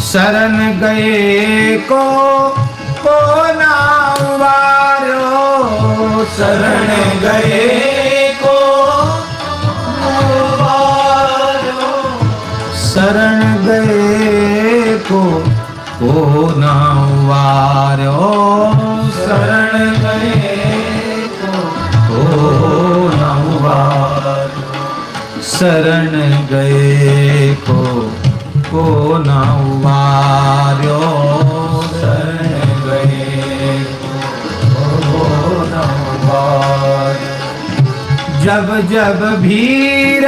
शरण गए को ना उबारो, शरण गए को उबारो, शरण गए को ना उबारो, शरण गए को ना उबारो, शरण गए को ना उबारो, शरण गए को ना उबारो। जब जब भीर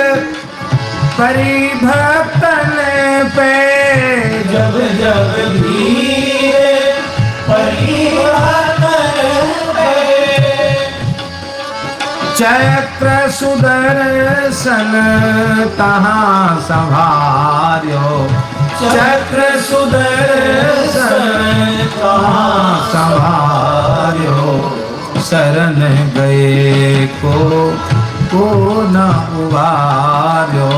परिभक्तन पे, जब जब भीर परिभक्तन पे, चक्र सुदर्शन तहाँ संभार्यो, चक्र सुदर्शन तहाँ संभार्यो, शरण गए को न उबार्यो,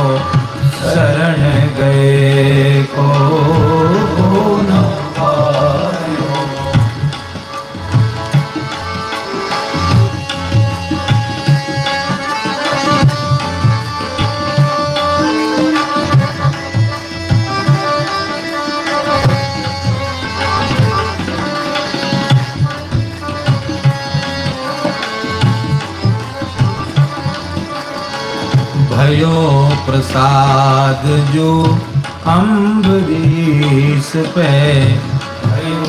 शरण गए को न उबार्यो। भयो प्रसाद जो अम्बरीश पे, भयो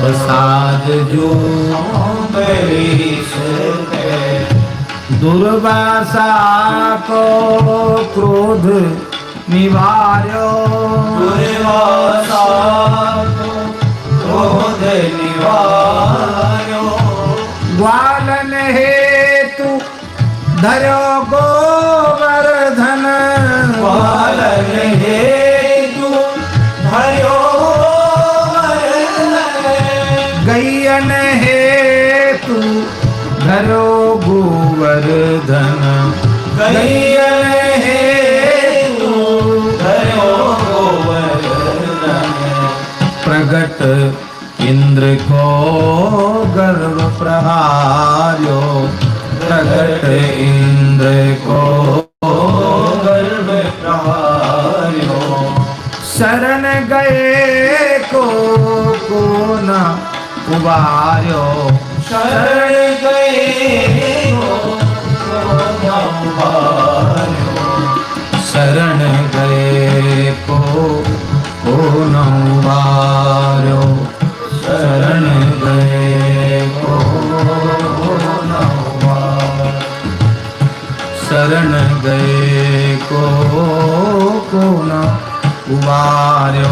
प्रसाद जो अम्बरीश पे, दुर्वासा को क्रोध निवार्यो, दुर्वासा को क्रोध निवार्यो, ग्वालन हेतु धर्यो गोवर्धन, ग्वालन हेतु धर्यो गोवर्धन, गैयन हेतु धर्यो गोवर्धन, गैयन हेतु धर्यो गोवर्धन, प्रगट इंद्र को गर्व प्रहार्यो, प्रगट इंद्र को गर्व प्रहार्यो, शरण गए को न उबार्यो, शरण गए को न उबार्यो, शरण गए को न उबार्यो, शरण गए को न उबार्यो, शरण गए को न उबार्यो,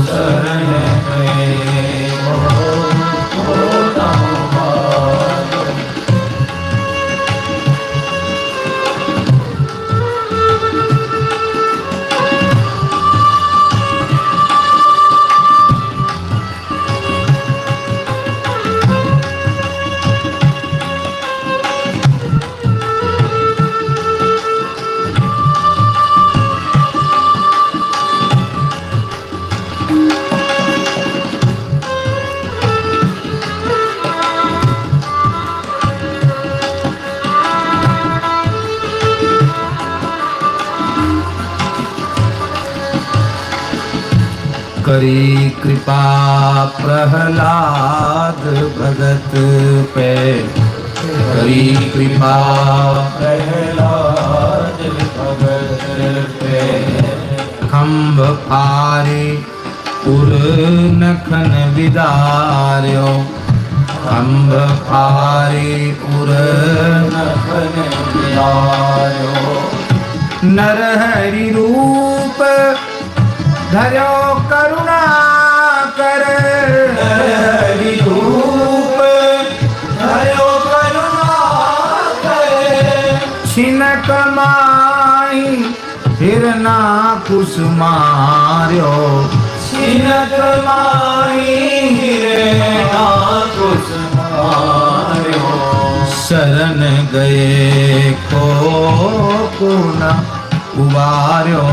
शरण गए को न उबार्यो। करी कृपा प्रहलाद भगत पे, करी कृपा प्रहलाद भगत पे, खम्भ फारे उर नखन विदार्यो, खम्भ फारे उर नखन विदार्यो, नरहरि रूप धर्यो करुणा कर, हरि रूप धर्यो करुणा कर, छिनक माही हिरना कुस मार्यो, छिनक माही हिरना कुस मार्यो, शरण गए को न उबार्यो,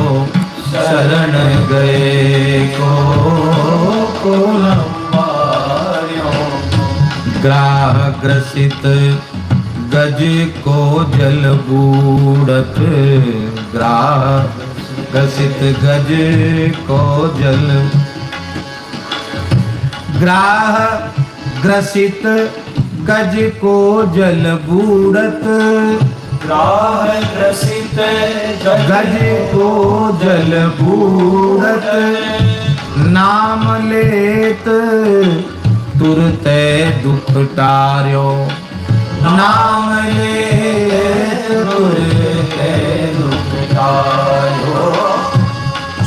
शरण गए को न मार्यो ग्राह ग्रसित गज को जल बूढ़त ग्राह ग्रसित गज को जल ग्राह ग्रसित गज को जल बूढ़त ग्राह ग्रसित गज को जल बूढ़त नाम लेत तुरते दुख टार्यो नाम लेत तुरते दुख टार्यो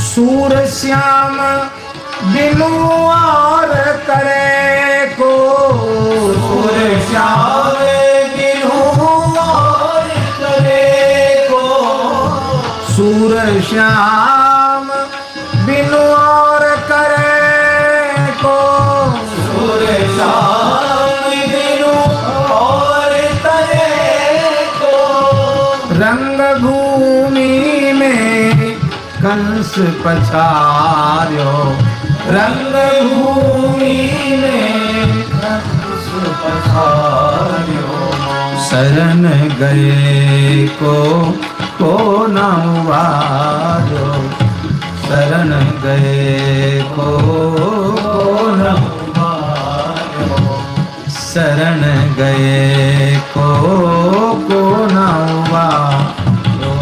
सूर श्याम बिनु और करे को सूर श्याम बिनु और करे को सूर श्याम बिनु और करे को सूर श्याम बिनु और करे को रंग भूमि में कंस पछार्यो रंग भूमि में कंस पछार्यो शरण गए को न उबार्यो शरण गए को न उबार्यो शरण गए को न उबार्यो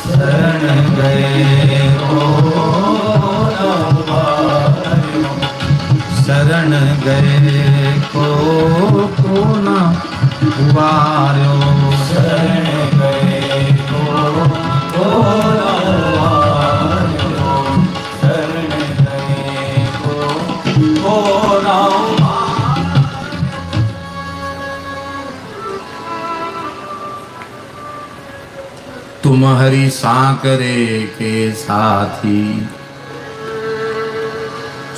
शरण गए को न उबार्यो शरण गए को न उबार्यो शरण गए को न उबार्यो शरण गए को न तुम हरि सांकरे के साथी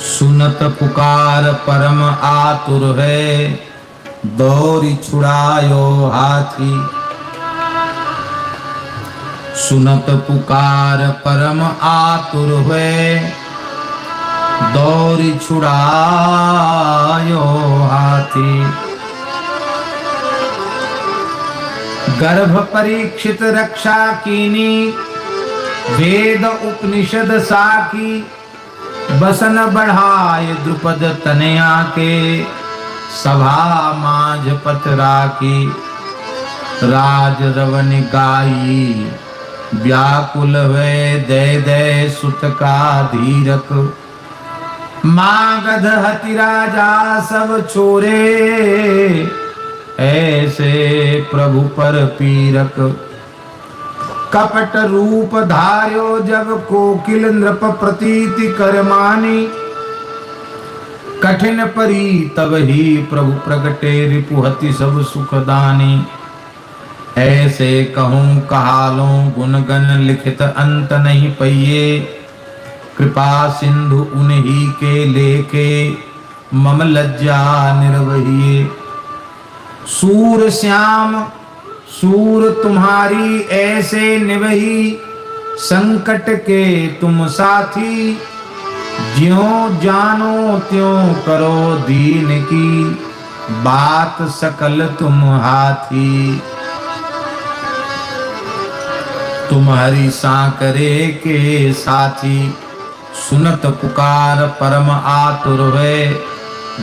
सुनत पुकार परम आतुर है दौरी छुड़ायो हाथी सुनत पुकार परम आतुर है दौरी छुड़ायो हाथी गर्भ परीक्षित रक्षा कीनी वेद उपनिषद साकी बसन बढ़ाए द्रुपद तनया के सभा मांझ पथरा की राज रवन गाई व्याकुल वे दे दे सुत का धीरक मागध हति राजा सब छोरे ऐसे प्रभु पर पीरक कपट रूप धार्यो जब कोकिल नृप प्रतीति कर मानी कठिन परी तब ही प्रभु प्रगटे रिपुहति सब सुखदानी ऐसे कहूं कहालों गुण गण लिखित अंत नहीं पइये कृपा सिंधु उन्हीं के लेके मम लज्जा निर्वहिए सूर श्याम सूर तुम्हारी ऐसे निवही संकट के तुम साथी ज्यों जानो त्यों करो दीन की बात सकल तुम हाथी तुम्हारी सांकरे के साथी सुनत पुकार परम आतुर है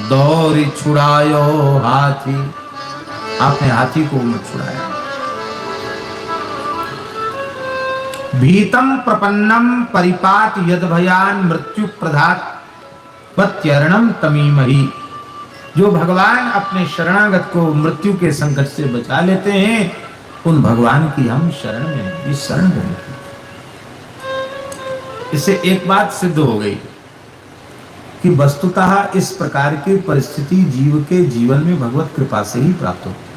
दौरी छुड़ायो हाथी आपने हाथी को मत छुड़ाया भीतम प्रपन्नम परिपात यद भयान मृत्यु प्रधात पत्यरणम तमीमहि जो भगवान अपने शरणागत को मृत्यु के संकट से बचा लेते हैं उन भगवान की हम शरण में इस शरण में इससे एक बात सिद्ध हो गई कि वस्तुतः इस प्रकार की परिस्थिति जीव के जीवन में भगवत कृपा से ही प्राप्त होती है।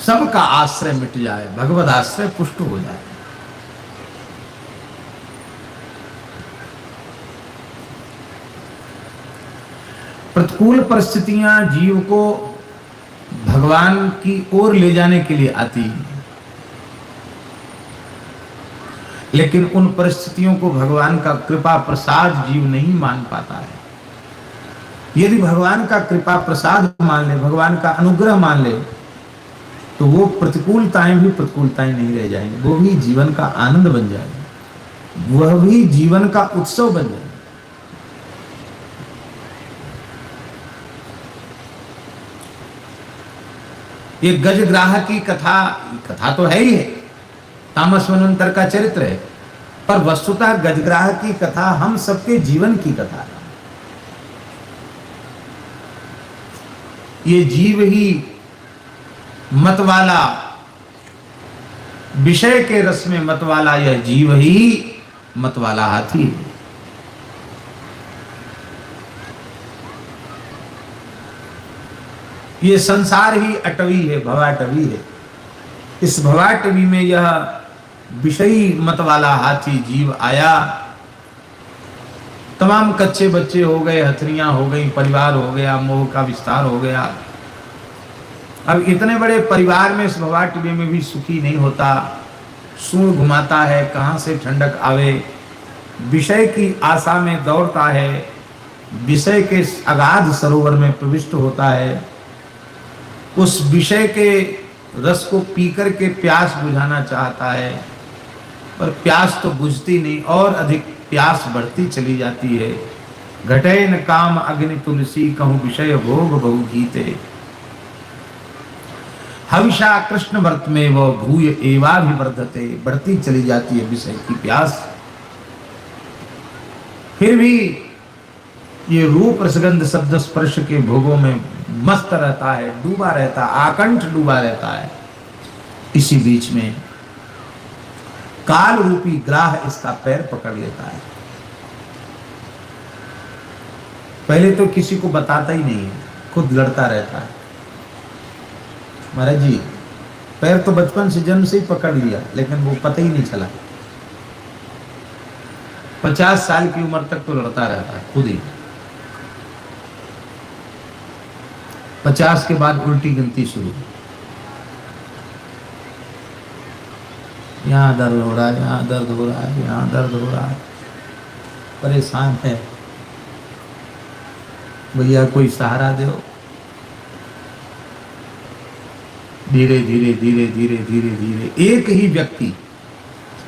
सबका आश्रय मिट जाए भगवत आश्रय पुष्ट हो जाए प्रतिकूल परिस्थितियां जीव को भगवान की ओर ले जाने के लिए आती लेकिन उन परिस्थितियों को भगवान का कृपा प्रसाद जीव नहीं मान पाता है। यदि भगवान का कृपा प्रसाद मान ले, भगवान का अनुग्रह मान ले, तो वो प्रतिकूलताएं भी प्रतिकूलताएं नहीं रह जाएंगी, वो भी जीवन का आनंद बन जाएगी, वह भी जीवन का उत्सव बन जाएगा। ये गजग्राह की कथा तो है ही है, तामस वनंतर का चरित्र है, पर वस्तुतः गजग्राह की कथा हम सबके जीवन की कथा है। ये जीव ही मतवाला, विषय के रस में मतवाला यह जीव ही मतवाला हाथी है। ये संसार ही अटवी है, भवाटवी है। इस भवाटवी में यह विषयी मतवाला हाथी जीव आया। तमाम कच्चे बच्चे हो गए, हथनियां हो गई, परिवार हो गया, मोह का विस्तार हो गया। अब इतने बड़े परिवार में इस भवाटवी में भी सुखी नहीं होता, सूंड घुमाता है, कहां से ठंडक आवे, विषय की आशा में दौड़ता है, विषय के अगाध सरोवर में प्रविष्ट होता है, उस विषय के रस को पीकर के प्यास बुझाना चाहता है, पर प्यास तो बुझती नहीं, और अधिक प्यास बढ़ती चली जाती है। घटे न काम अग्नि तुलसी, कहूं विषय भोग बहु जीते। हविषा कृष्ण व्रत में वो भूय एवाभिवर्धते, बढ़ती चली जाती है विषय की प्यास। फिर भी ये रूप रसगंध शब्द स्पर्श के भोगों में मस्त रहता है, डूबा रहता है, आकंठ डूबा रहता है। इसी बीच में काल रूपी ग्राह इसका पैर पकड़ लेता है। पहले तो किसी को बताता ही नहीं है, खुद लड़ता रहता है। महाराज जी, पैर तो बचपन से जन्म से ही पकड़ लिया, लेकिन वो पता ही नहीं चला। 50 साल की उम्र तक तो लड़ता रहता है खुद ही। 50 के बाद उल्टी गिनती शुरू। यहाँ दर्द हो रहा है, यहाँ दर्द हो रहा है, यहाँ दर्द हो रहा है, परेशान है, भैया कोई सहारा दो। धीरे धीरे धीरे धीरे धीरे धीरे एक ही व्यक्ति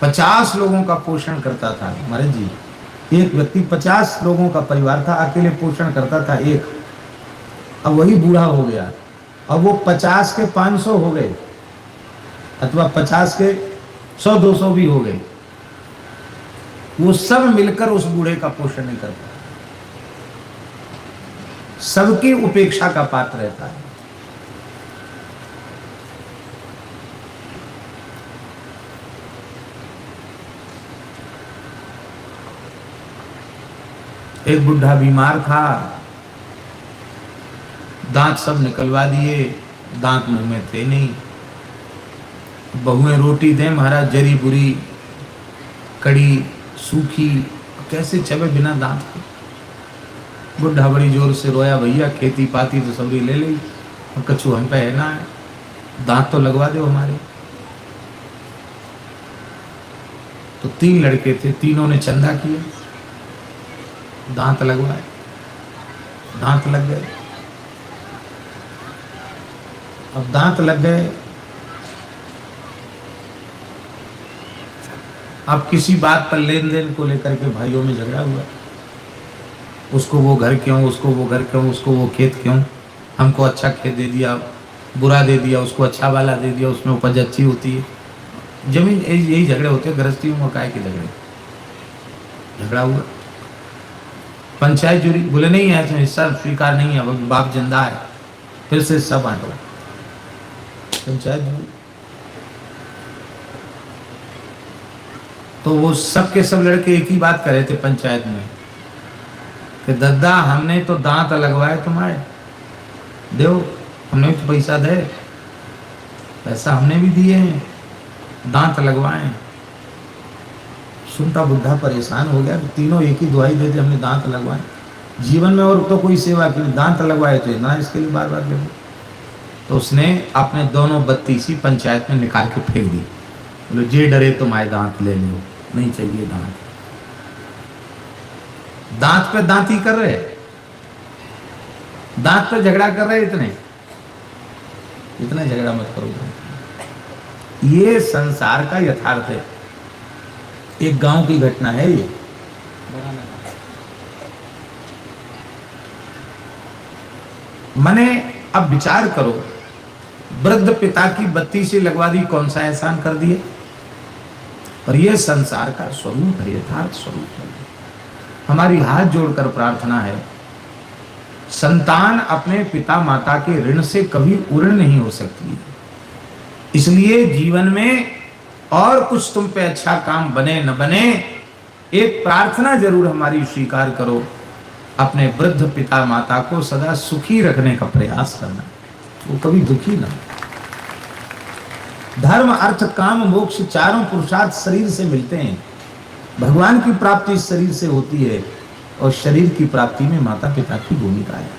50 लोगों का पोषण करता था। महाराज जी, एक व्यक्ति 50 लोगों का परिवार था, अकेले पोषण करता था एक। अब वही बूढ़ा हो गया, अब वो 50 के 500 हो गए, अथवा 50 के 100-200 भी हो गए। वो सब मिलकर उस बूढ़े का पोषण नहीं करता, सबकी उपेक्षा का पात्र रहता है। एक बुढ़ा बीमार था, दांत सब निकलवा दिए, दांत मुंह में थे नहीं। बहुएं रोटी दें महाराज, जरी बुरी, कड़ी, सूखी, कैसे चबे बिना दांत के। बुढ़ा बड़ी जोर से रोया, भैया खेती पाती तो सबरी ले ली, कछु हम पे है ना, दांत तो लगवा दो हमारे। तो 3 लड़के थे, तीनों ने चंदा किया, दांत लगवाए, दांत लग गए। अब दांत लग गए, अब किसी बात पर लेन देन को लेकर के भाइयों में झगड़ा हुआ। उसको वो घर क्यों, उसको वो घर क्यों, उसको वो खेत क्यों, हमको अच्छा खेत दे दिया, बुरा दे दिया, उसको अच्छा वाला दे दिया, उसमें उपज अच्छी होती है। जमीन यही झगड़े होते हैं गृहस्थियों में, काय के झगड़े। झगड़ा हुआ, पंचायत जुड़ी, बोले नहीं है इसमें हिस्सा स्वीकार नहीं है, बाप जिंदा है, फिर से सब बांटो। पंचायत जुड़ी तो वो सब के सब लड़के एक ही बात कर रहे थे पंचायत में कि दद्दा हमने तो दांत लगवाए तुम्हारे, दो, हमने तो पैसा दे, पैसा हमने भी दिए हैं, दांत लगवाए। सुनता बुढ़ा परेशान हो गया, तो तीनों एक ही दुआई देते, हमने दांत लगवाए, जीवन में और तो कोई सेवा की, दांत लगवाए तो ना इसके लिए बार बार दे। तो उसने अपने दोनों बत्तीसी पंचायत में निकाल के फेंक दी। बोले जे डरे तुम आए दांत ले लो, नहीं चाहिए दांत। दांत पे दांती कर रहे, दांत पे झगड़ा कर रहे, इतना झगड़ा मत करो। ये संसार का यथार्थ है। एक गांव की घटना है ये। मने अब विचार करो, वृद्ध पिता की बत्ती से लगवा दी, कौन सा एहसान कर दिए। और यह संसार का स्वरूप है, यथार्थ स्वरूप है। हमारी हाथ जोड़कर प्रार्थना है, संतान अपने पिता माता के ऋण से कभी उऋण नहीं हो सकती। इसलिए जीवन में और कुछ तुम पे अच्छा काम बने न बने, एक प्रार्थना जरूर हमारी स्वीकार करो, अपने वृद्ध पिता माता को सदा सुखी रखने का प्रयास करना, वो कभी दुखी ना। धर्म अर्थ काम मोक्ष चारों पुरुषार्थ शरीर से मिलते हैं। भगवान की प्राप्ति शरीर से होती है और शरीर की प्राप्ति में माता पिता की भूमिका है।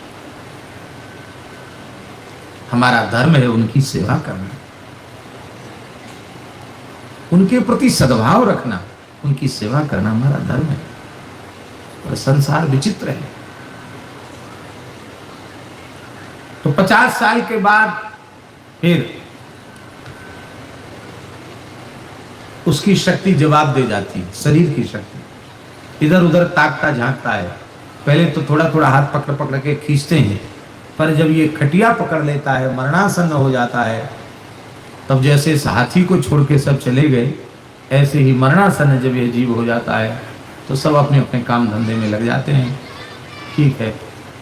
हमारा धर्म है उनकी सेवा करना, उनके प्रति सद्भाव रखना, उनकी सेवा करना हमारा धर्म है। और संसार विचित्र है। तो 50 साल के बाद फिर उसकी शक्ति जवाब दे जाती है, शरीर की शक्ति। इधर उधर ताकता झांकता है। पहले तो थोड़ा थोड़ा हाथ पकड़ पकड़ के खींचते हैं, पर जब ये खटिया पकड़ लेता है, मरणासन्न हो जाता है, तब जैसे इस हाथी को छोड़ के सब चले गए, ऐसे ही मरणासन्न जब ये जीव हो जाता है तो सब अपने अपने काम धंधे में लग जाते हैं। ठीक है,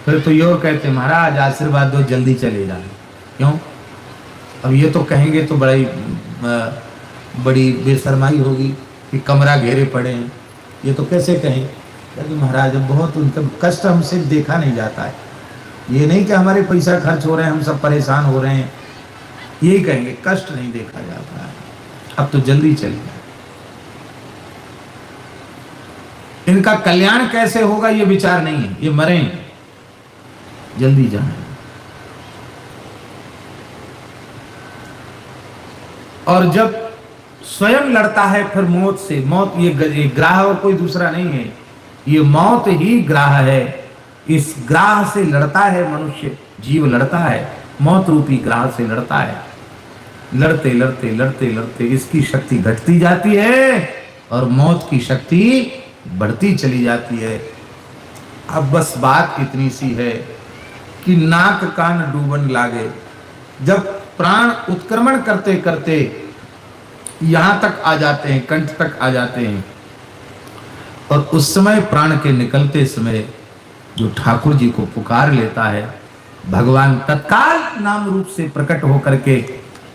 फिर तो ये कहते हैं महाराज आशीर्वाद दो, जल्दी चले जाए। क्यों? अब ये तो कहेंगे तो बड़ी बेशर्माई होगी कि कमरा घेरे पड़े हैं। ये तो कैसे कहें कि महाराज अब बहुत उनका कष्ट हमसे देखा नहीं जाता है। ये नहीं कि हमारे पैसा खर्च हो रहे हैं, हम सब परेशान हो रहे हैं, यही कहेंगे, कष्ट नहीं देखा जाता है, अब तो जल्दी चलिए। इनका कल्याण कैसे होगा ये विचार नहीं है, ये मरे, जल्दी जाए। और जब स्वयं लड़ता है फिर मौत से, मौत ये ग्राह और कोई दूसरा नहीं है, ये मौत ही ग्राह है। इस ग्राह से लड़ता है मनुष्य, जीव लड़ता है, मौत रूपी ग्राह से लड़ता है। लड़ते लड़ते लड़ते लड़ते इसकी शक्ति घटती जाती है और मौत की शक्ति बढ़ती चली जाती है। अब बस बात इतनी सी है कि नाक कान डूबन लागे। जब प्राण उत्क्रमण करते करते यहां तक आ जाते हैं, कंठ तक आ जाते हैं, और उस समय प्राण के निकलते समय जो ठाकुर जी को पुकार लेता है, भगवान तत्काल नाम रूप से प्रकट होकर के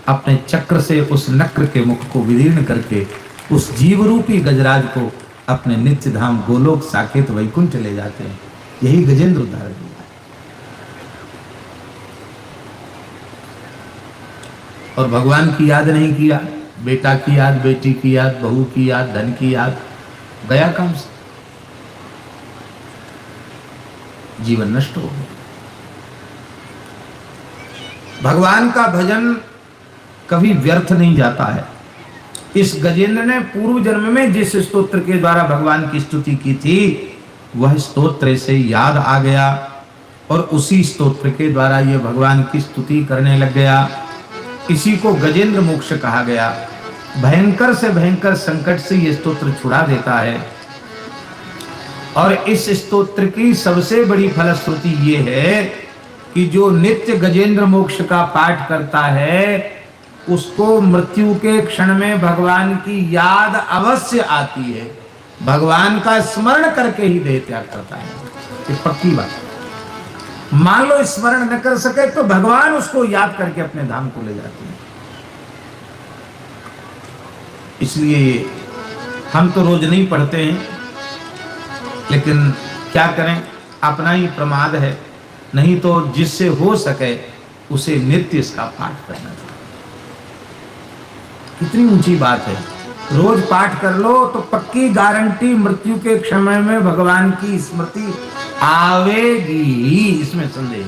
अपने चक्र से उस नक्र के मुख को विदीर्ण करके उस जीव रूपी गजराज को अपने नित्य धाम गोलोक साकेत वैकुंठ ले जाते हैं। यही गजेंद्र उद्धार दिया। और भगवान की याद नहीं किया, बेटा की याद, बेटी की याद, बहू की याद, धन की याद, गया काम से, जीवन नष्ट हो गया। भगवान का भजन कभी व्यर्थ नहीं जाता है। इस गजेंद्र ने पूर्व जन्म में जिस स्तोत्र के द्वारा भगवान की स्तुति की थी, वह स्तोत्र से याद आ गया और उसी स्तोत्र के द्वारा यह भगवान की स्तुति करने लग गया। इसी को गजेंद्र मोक्ष कहा गया। भयंकर से भयंकर संकट से यह स्तोत्र छुड़ा देता है। और इस स्तोत्र की सबसे बड़ी फलश्रुति ये है कि जो नित्य गजेंद्र मोक्ष का पाठ करता है, उसको मृत्यु के क्षण में भगवान की याद अवश्य आती है। भगवान का स्मरण करके ही देह त्याग करता है, ये पक्की बात। मान लो स्मरण न कर सके तो भगवान उसको याद करके अपने धाम को ले जाते हैं। इसलिए हम तो रोज नहीं पढ़ते हैं, लेकिन क्या करें, अपना ही प्रमाद है। नहीं तो जिससे हो सके उसे नित्य इसका पाठ करना चाहिए। कितनी ऊंची बात है। रोज पाठ कर लो तो पक्की गारंटी मृत्यु के क्षण में भगवान की स्मृति आवेगी, इसमें संदेह।